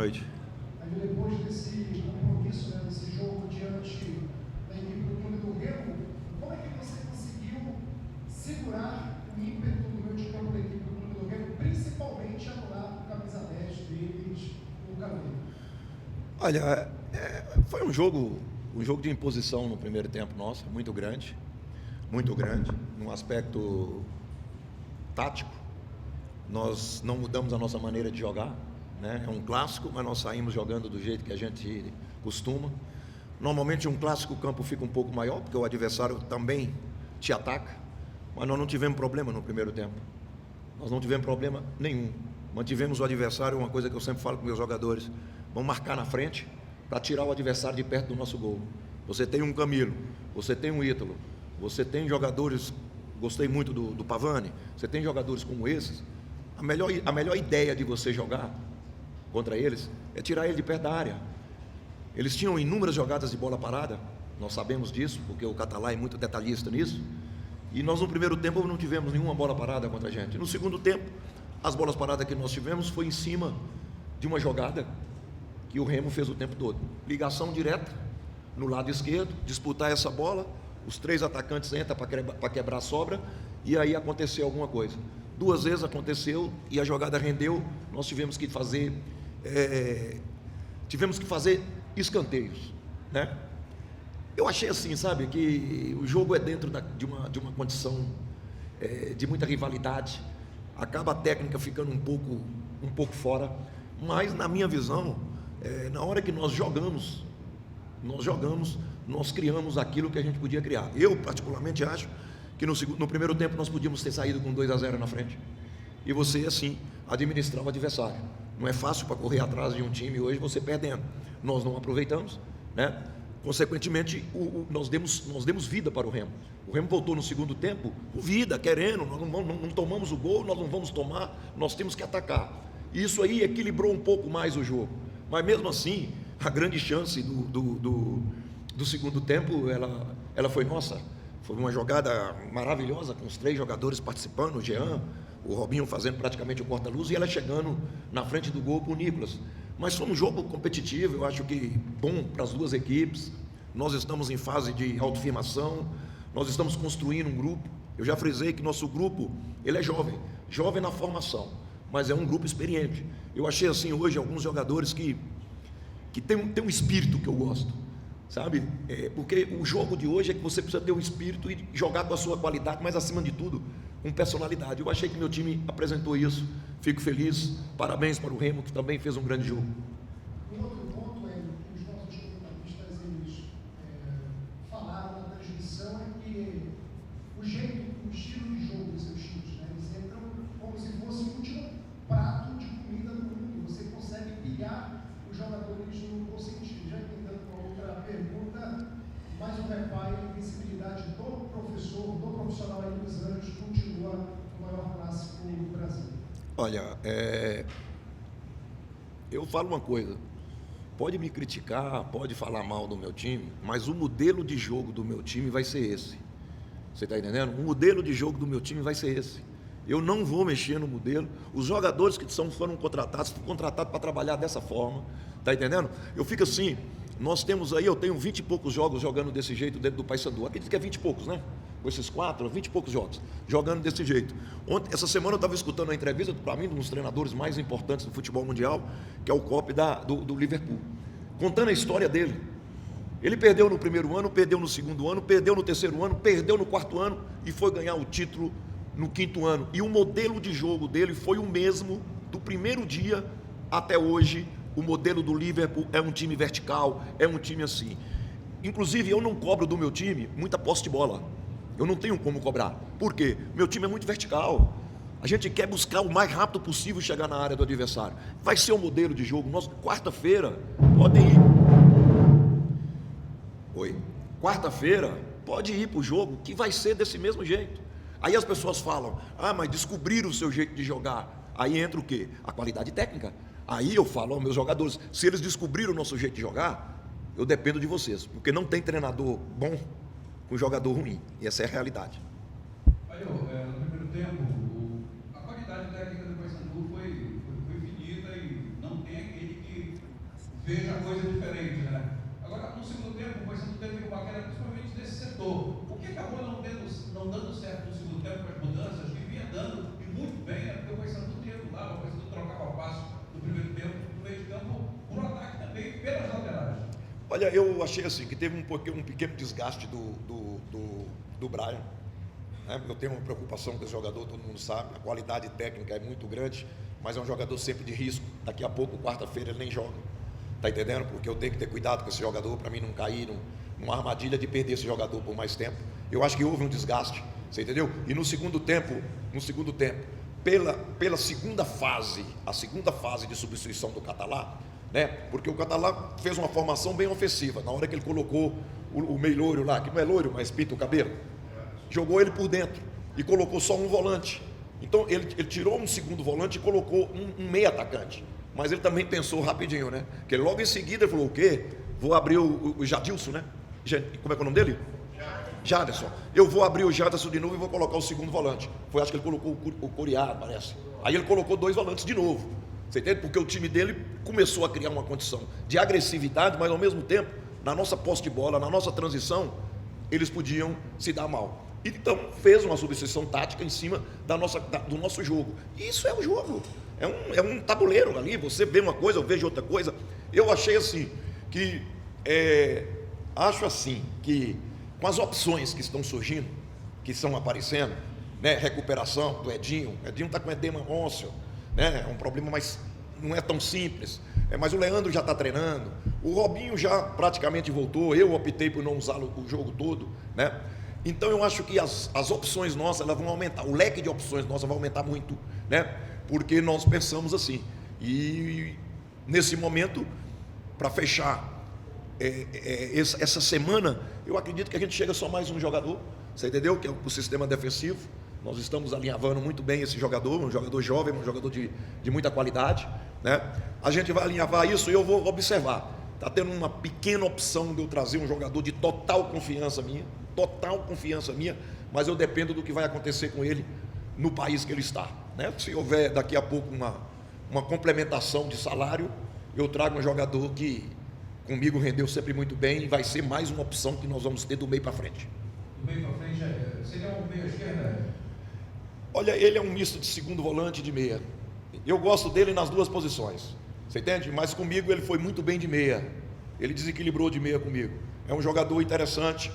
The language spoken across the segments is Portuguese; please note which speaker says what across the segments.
Speaker 1: noite.
Speaker 2: Aí depois desse compromisso, né, desse jogo diante da equipe do Clube do Remo, como é que você conseguiu segurar o ímpeto do meio de campo da equipe do Clube do Remo, principalmente anular o camisa 10 deles, o Cavaleiro?
Speaker 1: Olha, foi um jogo de imposição no primeiro tempo nosso, muito grande, num aspecto tático. Nós não mudamos a nossa maneira de jogar, né? É um clássico, mas nós saímos jogando do jeito que a gente costuma. Normalmente um clássico o campo fica um pouco maior, porque o adversário também te ataca, mas nós não tivemos problema no primeiro tempo. Nós não tivemos problema nenhum. Mantivemos o adversário, uma coisa que eu sempre falo com meus jogadores: vamos marcar na frente para tirar o adversário de perto do nosso gol. Você tem um Camilo, você tem um Ítalo, você tem jogadores, gostei muito do Pavani, você tem jogadores como esses. A melhor ideia de você jogar contra eles é tirar ele de perto da área. Eles tinham inúmeras jogadas de bola parada, nós sabemos disso, porque o Catalá é muito detalhista nisso, e nós no primeiro tempo não tivemos nenhuma bola parada contra a gente. No segundo tempo, as bolas paradas que nós tivemos foi em cima de uma jogada que o Remo fez o tempo todo. Ligação direta no lado esquerdo, disputar essa bola, os três atacantes entram para quebrar a sobra, e aí aconteceu alguma coisa. 2 vezes aconteceu e a jogada rendeu. Nós tivemos que fazer escanteios, né? Eu achei assim, sabe, que o jogo é dentro de uma condição de muita rivalidade. Acaba a técnica ficando um pouco fora, mas na minha visão, na hora que nós jogamos, nós criamos aquilo que a gente podia criar. Eu particularmente acho que no primeiro tempo nós podíamos ter saído com 2-0 na frente, e você assim administrar o adversário. Não é fácil para correr atrás de um time hoje você perdendo. Nós não aproveitamos, né? Consequentemente, nós demos vida para o Remo. O Remo voltou no segundo tempo com vida, querendo. Nós não tomamos o gol, nós não vamos tomar, nós temos que atacar. E isso aí equilibrou um pouco mais o jogo. Mas mesmo assim, a grande chance do segundo tempo, ela foi nossa. Foi uma jogada maravilhosa, com os 3 jogadores participando, o Jean, o Robinho fazendo praticamente o corta-luz, e ela chegando na frente do gol para o Nicolas. Mas foi um jogo competitivo, eu acho que bom para as 2 equipes. Nós estamos em fase de autoafirmação, nós estamos construindo um grupo. Eu já frisei que nosso grupo, ele é jovem na formação, mas é um grupo experiente. Eu achei assim hoje alguns jogadores que tem um espírito que eu gosto, sabe? Porque o jogo de hoje é que você precisa ter um espírito e jogar com a sua qualidade, mas acima de tudo, com personalidade. Eu achei que meu time apresentou isso, fico feliz, parabéns para o Remo, que também fez um grande jogo.
Speaker 2: Um outro ponto é que os nossos comentaristas eles falaram na transmissão é que o estilo de jogo dos seus times, né, eles entram como se fosse o último prato de comida do mundo. Você consegue pilhar os jogadores no bom sentido. Já entendendo uma outra pergunta, mais um reparo em visibilidade do profissional aí dos anos, continua o maior clássico do Brasil.
Speaker 1: Olha, eu falo uma coisa: pode me criticar, pode falar mal do meu time, mas o modelo de jogo do meu time vai ser esse. Você está entendendo? O modelo de jogo do meu time vai ser esse. Eu não vou mexer no modelo. Os jogadores que foram contratados para trabalhar dessa forma. Está entendendo? Eu fico assim, nós temos aí, eu tenho 20 e poucos jogos jogando desse jeito dentro do Paysandu. Acredito que é 20 e poucos, né? Com esses 4, 20 e poucos jogos, jogando desse jeito. Essa semana eu estava escutando uma entrevista, para mim, de um dos treinadores mais importantes do futebol mundial, que é o Klopp do Liverpool, contando a história dele. Ele perdeu no primeiro ano, perdeu no segundo ano, perdeu no terceiro ano, perdeu no quarto ano e foi ganhar o título no quinto ano. E o modelo de jogo dele foi o mesmo do primeiro dia até hoje. O modelo do Liverpool é um time vertical, é um time assim. Inclusive, eu não cobro do meu time muita posse de bola. Eu não tenho como cobrar. Por quê? Meu time é muito vertical. A gente quer buscar o mais rápido possível chegar na área do adversário. Vai ser o modelo de jogo nosso. Quarta-feira, podem ir. Quarta-feira, pode ir para o jogo, que vai ser desse mesmo jeito. Aí as pessoas falam: mas descobriram o seu jeito de jogar. Aí entra o quê? A qualidade técnica. Aí eu falo aos meus jogadores: se eles descobriram o nosso jeito de jogar, eu dependo de vocês, porque não tem treinador bom com jogador ruim, e essa é a realidade.
Speaker 3: Aí, no primeiro tempo, a qualidade técnica do Paysandu foi finita e não tem aquele que veja coisa diferente, né? Agora, no segundo tempo, o Paysandu teve uma queda principalmente desse setor. O que acabou não dando certo no segundo tempo com as mudanças, que vinha dando, e muito bem, é porque o Paysandu triangulava, o Paysandu trocava passo no primeiro tempo, no meio de campo, por ataque também, pelas laterais.
Speaker 1: Olha, eu achei assim, que teve um pequeno desgaste do Brian. Né? Eu tenho uma preocupação com esse jogador, todo mundo sabe, a qualidade técnica é muito grande, mas é um jogador sempre de risco. Daqui a pouco, quarta-feira, ele nem joga. Tá entendendo? Porque eu tenho que ter cuidado com esse jogador para mim não cair numa armadilha de perder esse jogador por mais tempo. Eu acho que houve um desgaste, você entendeu? E no segundo tempo, pela segunda fase, a segunda fase de substituição do Catalá, né? Porque o Catalá fez uma formação bem ofensiva. Na hora que ele colocou o meio loiro lá, que não é loiro, mas pinta o cabelo, jogou ele por dentro e colocou só um volante. Então ele tirou um segundo volante e colocou um meio atacante. Mas ele também pensou rapidinho, né? Porque logo em seguida ele falou: o quê? Vou abrir o Jadilson, né? Como é que é o nome dele? Jaderson. Eu vou abrir o Jaderson de novo e vou colocar o segundo volante. Foi, acho que ele colocou o Coriá, parece. Aí ele colocou 2 volantes de novo. Você entende? Porque o time dele começou a criar uma condição de agressividade, mas ao mesmo tempo, na nossa posse de bola, na nossa transição, eles podiam se dar mal. Então fez uma substituição tática em cima do nosso jogo. E isso é um jogo. É um tabuleiro ali, você vê uma coisa, eu vejo outra coisa. Eu achei assim, acho assim, que com as opções que estão surgindo, que estão aparecendo, né, recuperação do Edinho está com edema ósseo, né, é um problema, mas não é tão simples, mas o Leandro já está treinando, o Robinho já praticamente voltou, eu optei por não usá-lo o jogo todo, né? Então eu acho que as opções nossas, elas vão aumentar, o leque de opções nossas vai aumentar muito, né? Porque nós pensamos assim, e nesse momento, para fechar essa semana, eu acredito que a gente chega só mais um jogador, você entendeu? Que é o sistema defensivo. Nós estamos alinhavando muito bem esse jogador, um jogador jovem, um jogador de muita qualidade, né? A gente vai alinhavar isso e eu vou observar. Está tendo uma pequena opção de eu trazer um jogador de total confiança minha, mas eu dependo do que vai acontecer com ele no país que ele está, né? Se houver daqui a pouco uma complementação de salário, eu trago um jogador que comigo rendeu sempre muito bem e vai ser mais uma opção que nós vamos ter do meio para frente.
Speaker 3: Do meio para frente, seria um meio esquerda?
Speaker 1: Olha, ele é um misto de segundo volante e de meia. Eu gosto dele nas duas posições, você entende? Mas comigo ele foi muito bem de meia, ele desequilibrou de meia comigo. É um jogador interessante,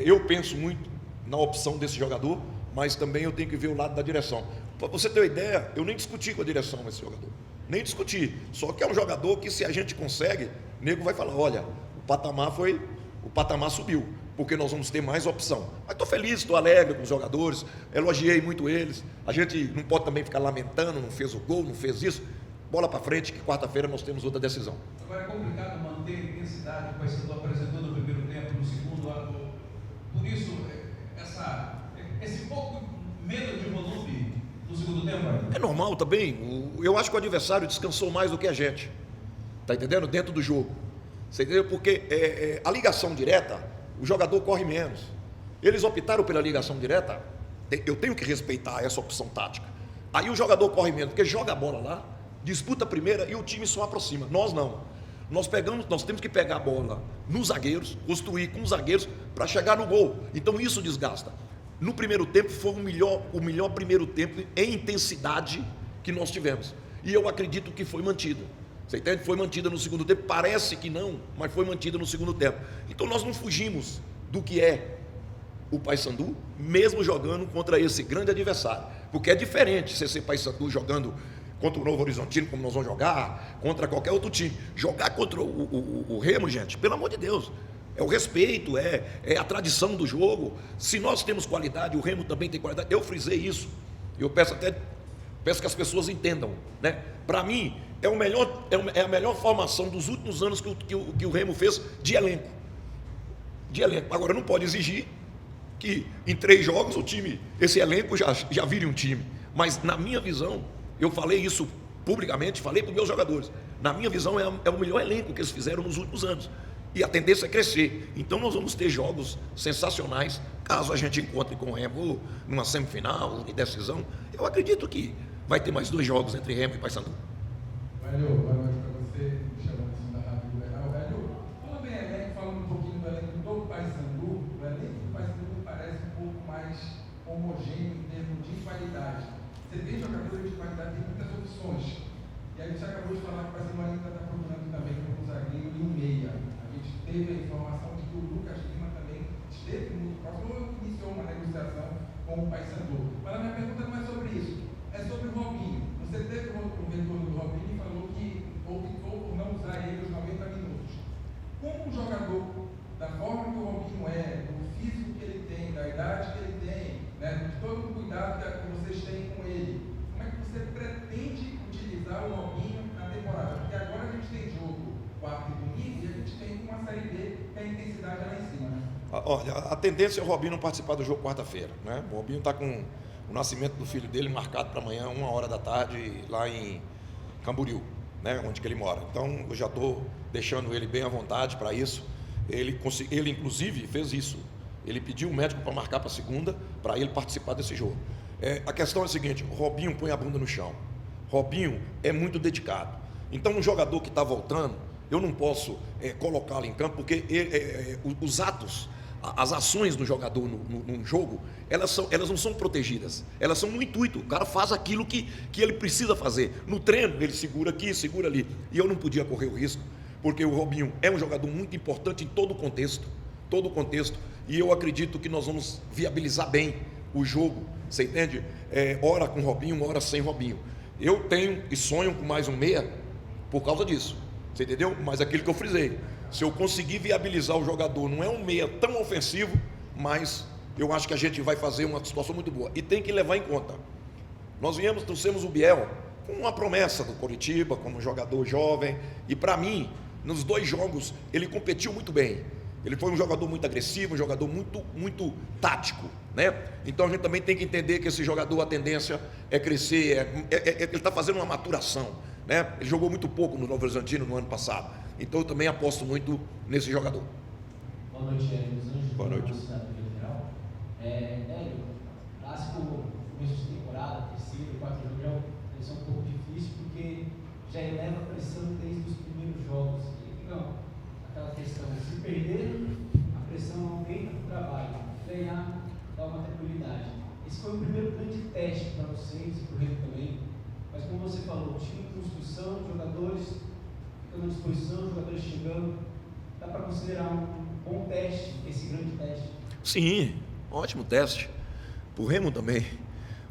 Speaker 1: eu penso muito na opção desse jogador, mas também eu tenho que ver o lado da direção. Para você ter uma ideia, eu nem discuti com a direção esse jogador, nem discuti, só que é um jogador que, se a gente consegue, o nego vai falar: olha, o patamar subiu, porque nós vamos ter mais opção. Mas estou feliz, estou alegre com os jogadores, elogiei muito eles. A gente não pode também ficar lamentando, não fez o gol, não fez isso. Bola para frente, que quarta-feira nós temos outra decisão.
Speaker 3: Agora é complicado manter a intensidade que o Paysandu apresentou no primeiro tempo, no segundo. Por isso, esse pouco medo de volume no segundo tempo.
Speaker 1: É normal também. Eu acho que o adversário descansou mais do que a gente. Está entendendo? Dentro do jogo. Você entendeu? Porque a ligação direta, o jogador corre menos. Eles optaram pela ligação direta, eu tenho que respeitar essa opção tática. Aí o jogador corre menos, porque joga a bola lá, disputa a primeira e o time só aproxima. Nós não. Nós temos que pegar a bola nos zagueiros, construir com os zagueiros para chegar no gol. Então isso desgasta. No primeiro tempo foi o melhor primeiro tempo em intensidade que nós tivemos. E eu acredito que foi mantido. Você entende? Foi mantida no segundo tempo, parece que não, mas foi mantida no segundo tempo. Então nós não fugimos do que é o Paysandu, mesmo jogando contra esse grande adversário. Porque é diferente você ser Paysandu jogando contra o Novo Horizontino, como nós vamos jogar, contra qualquer outro time. Jogar contra o Remo, gente, pelo amor de Deus, é o respeito, é a tradição do jogo. Se nós temos qualidade, o Remo também tem qualidade. Eu frisei isso, eu peço que as pessoas entendam, né? Para mim, é a melhor formação dos últimos anos que o Remo fez de elenco. Agora, não pode exigir que em 3 jogos esse elenco já vire um time. Mas, na minha visão, eu falei isso publicamente, falei para os meus jogadores. Na minha visão, é o melhor elenco que eles fizeram nos últimos anos. E a tendência é crescer. Então nós vamos ter jogos sensacionais, caso a gente encontre com o Remo numa semifinal, em decisão. Eu acredito que vai ter mais 2 jogos entre Remo e Paysandu.
Speaker 3: Valeu, boa noite para você. Me chamando assim da rádio.
Speaker 4: Robinho em termos de qualidade. Você tem jogadores de qualidade, tem muitas opções. E a gente acabou de falar que o Brasil ainda está procurando também um zagueiro e um meia. A gente teve a informação de que o Lucas Lima também esteve muito próximo, ou iniciou uma negociação com o Paysandu. Mas a minha pergunta não é sobre isso, é sobre o Robinho. Você teve o retorno do Robinho e falou que optou por não usar ele os 90 minutos. Como um jogador, da forma que o Robinho é, do físico que ele tem, da idade que ele tem, né, de todo o cuidado que vocês têm com ele, como é que você pretende utilizar o Robinho na temporada? Porque agora a gente tem jogo quarta e domingo e a gente tem uma Série B que a intensidade é lá em cima, né?
Speaker 1: Olha, a tendência é o Robinho não participar do jogo quarta-feira, né? O Robinho está com o nascimento do filho dele marcado para amanhã, 1h da tarde, lá em Camboriú, né? Onde que ele mora. Então, eu já estou deixando ele bem à vontade para isso. Ele, inclusive, fez isso. Ele pediu um médico para marcar para segunda, para ele participar desse jogo. A questão é a seguinte, o Robinho põe a bunda no chão. Robinho é muito dedicado. Então, um jogador que está voltando, eu não posso colocá-lo em campo, porque os atos, as ações do jogador num jogo, elas não são protegidas, elas são no intuito. O cara faz aquilo que ele precisa fazer. No treino, ele segura aqui, segura ali. E eu não podia correr o risco, porque o Robinho é um jogador muito importante em todo o contexto, e eu acredito que nós vamos viabilizar bem o jogo, você entende? Hora com Robinho, hora sem Robinho. Eu tenho e sonho com mais um meia por causa disso, você entendeu? Mas aquilo que eu frisei, se eu conseguir viabilizar o jogador, não é um meia tão ofensivo, mas eu acho que a gente vai fazer uma situação muito boa. E tem que levar em conta, nós trouxemos o Biel com uma promessa do Coritiba, como jogador jovem, e para mim, nos 2 jogos, ele competiu muito bem. Ele foi um jogador muito agressivo, um jogador muito tático, né? Então a gente também tem que entender que esse jogador, a tendência é crescer, ele está fazendo uma maturação, né? Ele jogou muito pouco no Novo Horizontino no ano passado, então eu também aposto muito nesse jogador.
Speaker 5: Boa noite, Hélio dos Anjos.
Speaker 1: Boa noite.
Speaker 5: Hélio, clássico começo de temporada, terceiro, quarto jogo, eles são um pouco difícil porque já eleva a pressão desde os primeiros jogos. E fica aquela questão, se perder, a pressão aumenta para o trabalho, ganhar, dá uma tranquilidade. Esse foi o primeiro grande teste para vocês e para o Remo também. Mas como você falou, time de construção, jogadores ficando à disposição, jogadores chegando, dá para considerar um bom teste, esse grande teste?
Speaker 1: Sim, ótimo teste. Para o Remo também.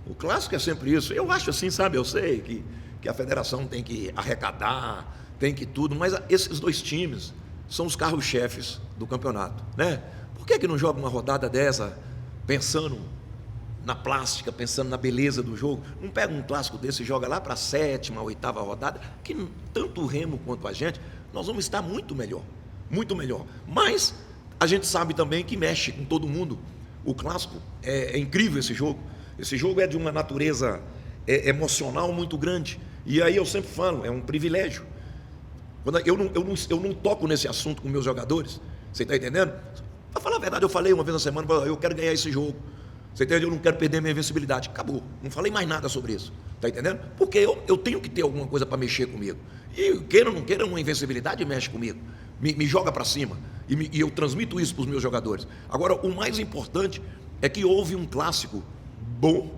Speaker 1: O clássico é sempre isso. Eu acho assim, sabe, eu sei que a federação tem que arrecadar, tem que tudo, mas esses 2 times são os carros-chefes do campeonato, né? Por que não joga uma rodada dessa pensando na plástica, pensando na beleza do jogo? Não pega um clássico desse e joga lá para a 7ª, 8ª rodada, que tanto o Remo quanto a gente, nós vamos estar muito melhor, mas a gente sabe também que mexe com todo mundo. O clássico é incrível esse jogo é de uma natureza emocional muito grande, e aí eu sempre falo, é um privilégio. Eu não toco nesse assunto com meus jogadores, você está entendendo? Para falar a verdade, eu falei uma vez na semana, eu quero ganhar esse jogo, você entende? Eu não quero perder minha invencibilidade, acabou, não falei mais nada sobre isso, está entendendo? Porque eu tenho que ter alguma coisa para mexer comigo, e queira ou não queira, uma invencibilidade mexe comigo, me joga para cima, e eu transmito isso para os meus jogadores. Agora, o mais importante é que houve um clássico bom,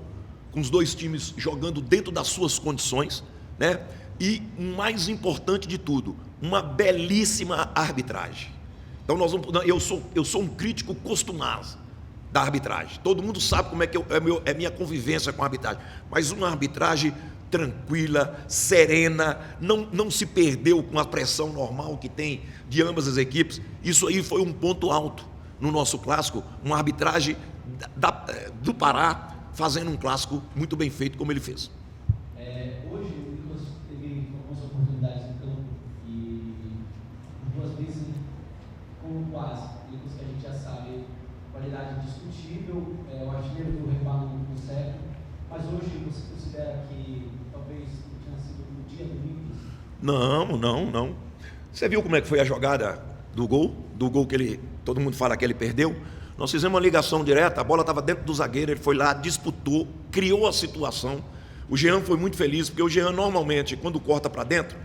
Speaker 1: com os 2 times jogando dentro das suas condições, né? E o mais importante de tudo, uma belíssima arbitragem. Então eu sou um crítico costumado da arbitragem. Todo mundo sabe como é que é minha convivência com a arbitragem, mas uma arbitragem tranquila, serena, não se perdeu com a pressão normal que tem de ambas as equipes. Isso aí foi um ponto alto no nosso clássico, uma arbitragem do Pará fazendo um clássico muito bem feito como ele fez.
Speaker 5: Hoje o Nicolas teve algumas oportunidades no campo e 2 vezes com quase, Nicolas que a gente já sabe, qualidade indiscutível, o artilheiro do Reparo no século, mas hoje você considera que talvez tenha sido o dia do Nicolas?
Speaker 1: Não. Você viu como é que foi a jogada do gol que todo mundo fala que ele perdeu? Nós fizemos uma ligação direta, a bola estava dentro do zagueiro, ele foi lá, disputou, criou a situação. O Jean foi muito feliz, porque o Jean normalmente, quando corta para dentro,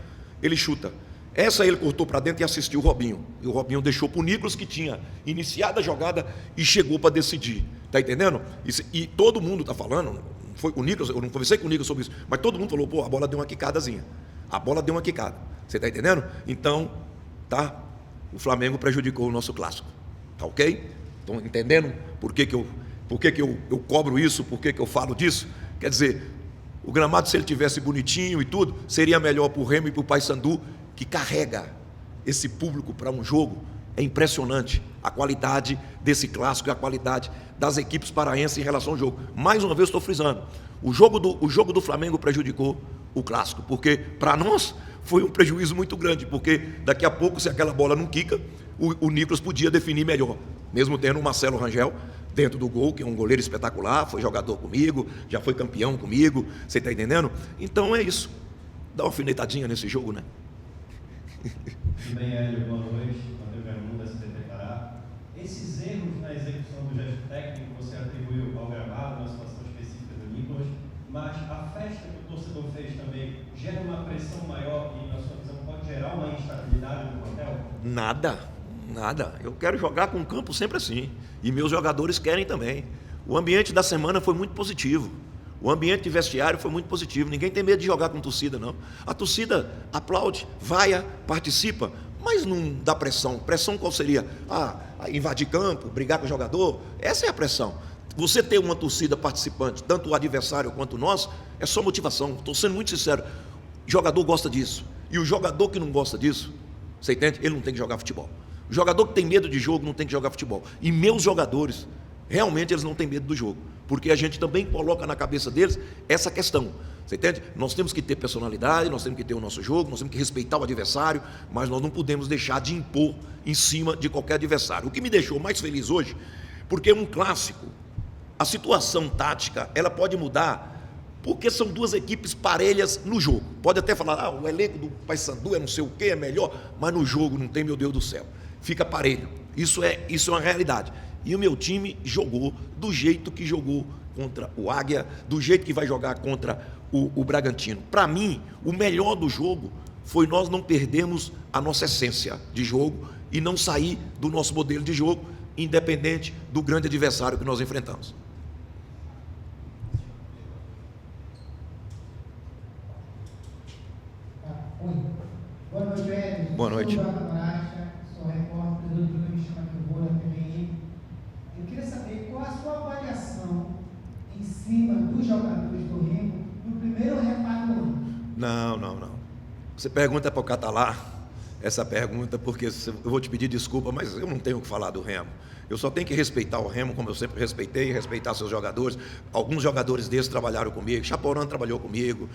Speaker 1: ele chuta. Essa ele cortou para dentro e assistiu o Robinho. E o Robinho deixou para o Nicolas, que tinha iniciado a jogada e chegou para decidir. Está entendendo? E todo mundo está falando, não foi com o Nicolas, eu não conversei com o Nicolas sobre isso, mas todo mundo falou, pô, a bola deu uma quicadazinha. A bola deu uma quicada. Você está entendendo? Então, tá? O Flamengo prejudicou o nosso clássico. Tá ok? Estão entendendo por que eu cobro isso, por que eu falo disso? Quer dizer, o gramado, se ele tivesse bonitinho e tudo, seria melhor para o Remo e para o Paysandu, que carrega esse público para um jogo. É impressionante a qualidade desse clássico e a qualidade das equipes paraenses em relação ao jogo. Mais uma vez estou frisando, o jogo do Flamengo prejudicou o clássico, porque para nós foi um prejuízo muito grande, porque daqui a pouco, se aquela bola não quica, o Nicolas podia definir melhor, mesmo tendo o Marcelo Rangel dentro do gol, que é um goleiro espetacular, foi jogador comigo, já foi campeão comigo, você está entendendo? Então é isso, dá uma alfinetadinha nesse jogo, né?
Speaker 6: Bem, Hélio, boa noite. Antônio Raimundo, SBT Pará. Esses erros na execução do gesto técnico você atribuiu ao gramado, na situação específica do Nicolas, mas a festa que o torcedor fez também gera uma pressão maior e, na sua visão, pode gerar uma instabilidade no hotel?
Speaker 1: Nada. Eu quero jogar com o campo sempre assim. E meus jogadores querem também. O ambiente da semana foi muito positivo. O ambiente de vestiário foi muito positivo. Ninguém tem medo de jogar com torcida, não. A torcida aplaude, vaia, participa, mas não dá pressão. Pressão qual seria? Invadir campo, brigar com o jogador? Essa é a pressão. Você ter uma torcida participante, tanto o adversário quanto nós, é só motivação. Estou sendo muito sincero. O jogador gosta disso. E o jogador que não gosta disso, você entende? Ele não tem que jogar futebol. O jogador que tem medo de jogo não tem que jogar futebol. E meus jogadores, realmente eles não têm medo do jogo, porque a gente também coloca na cabeça deles essa questão, você entende? Nós temos que ter personalidade, nós temos que ter o nosso jogo, nós temos que respeitar o adversário, mas nós não podemos deixar de impor em cima de qualquer adversário. O que me deixou mais feliz hoje, porque é um clássico, a situação tática, ela pode mudar, porque são duas equipes parelhas no jogo. Pode até falar, o elenco do Paysandu é não sei o que, é melhor, mas no jogo não tem, meu Deus do céu, fica parelho. Isso é uma realidade. E o meu time jogou do jeito que jogou contra o Águia, do jeito que vai jogar contra o Bragantino. Para mim, o melhor do jogo foi nós não perdermos a nossa essência de jogo e não sair do nosso modelo de jogo, independente do grande adversário que nós enfrentamos.
Speaker 2: Boa noite, Hélio.
Speaker 1: Boa noite.
Speaker 2: Sou repórter do programa Me Chama Que Eu Vou, da TVI. Eu queria saber qual a sua avaliação em cima dos jogadores do Remo no primeiro reparo do ano.
Speaker 1: Não. Você pergunta para o Catalá essa pergunta, porque eu vou te pedir desculpa, mas eu não tenho o que falar do Remo. Eu só tenho que respeitar o Remo, como eu sempre respeitei, respeitar seus jogadores. Alguns jogadores desses trabalharam comigo, Chaporã trabalhou comigo,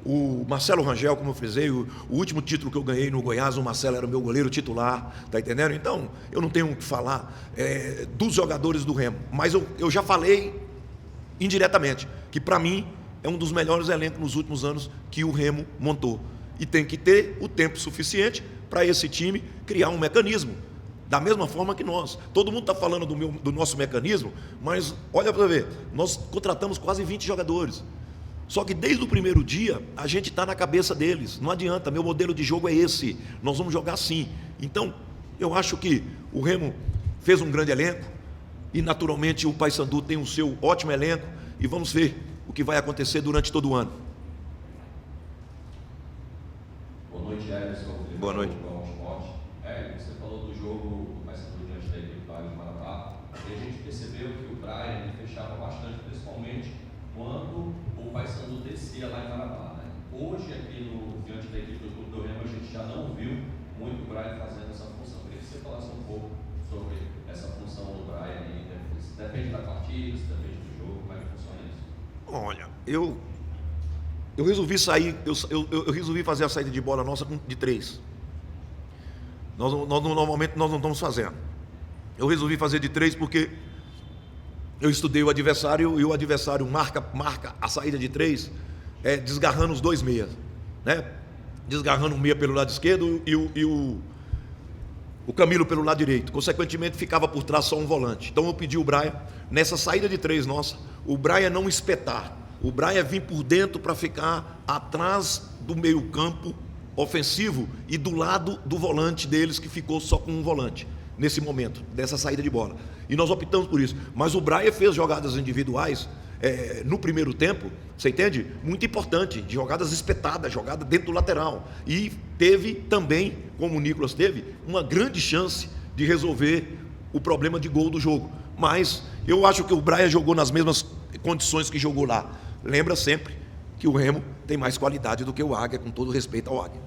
Speaker 1: o Marcelo Rangel, como eu frisei, o último título que eu ganhei no Goiás, o Marcelo era o meu goleiro titular, tá entendendo? Então, eu não tenho o que falar dos jogadores do Remo, mas eu já falei indiretamente, que para mim é um dos melhores elencos nos últimos anos que o Remo montou. E tem que ter o tempo suficiente para esse time criar um mecanismo, da mesma forma que nós. Todo mundo está falando do nosso mecanismo, mas olha para ver, nós contratamos quase 20 jogadores. Só que desde o primeiro dia, a gente está na cabeça deles. Não adianta, meu modelo de jogo é esse, nós vamos jogar assim. Então, eu acho que o Remo fez um grande elenco, e naturalmente o Paysandu tem o seu ótimo elenco, e vamos ver o que vai acontecer durante todo o ano.
Speaker 7: Boa noite, Ederson.
Speaker 1: Boa noite.
Speaker 7: Você falou do jogo do Paysandu diante da equipe do Águia de Marabá, e a gente percebeu que o Brian fechava bastante, principalmente quando o Paysandu descia lá em Marabá, né? Hoje, aqui diante da equipe do Clube do Remo, a gente já não viu muito o Brian fazendo essa função. Eu queria que você falasse um pouco sobre essa função do Brian aí. Depende da partida, depende do jogo, como é que funciona isso?
Speaker 1: Olha, eu resolvi sair, eu resolvi fazer a saída de bola nossa de 3. Normalmente nós não estamos fazendo. Eu resolvi fazer de 3 porque eu estudei o adversário e o adversário marca a saída de 3 desgarrando os 2 meias, né? Desgarrando um meia pelo lado esquerdo e o Camilo pelo lado direito. Consequentemente, ficava por trás só um volante. Então eu pedi o Brian, nessa saída de 3 nossa, o Brian não espetar. O Brian vir por dentro para ficar atrás do meio-campo ofensivo e do lado do volante deles, que ficou só com um volante nesse momento, dessa saída de bola. E nós optamos por isso. Mas o Brian fez jogadas individuais no primeiro tempo, você entende? Muito importante, de jogadas espetadas, jogada dentro do lateral. E teve também, como o Nicolas teve, uma grande chance de resolver o problema de gol do jogo. Mas eu acho que o Brian jogou nas mesmas condições que jogou lá. Lembra sempre que o Remo tem mais qualidade do que o Águia, com todo respeito ao Águia.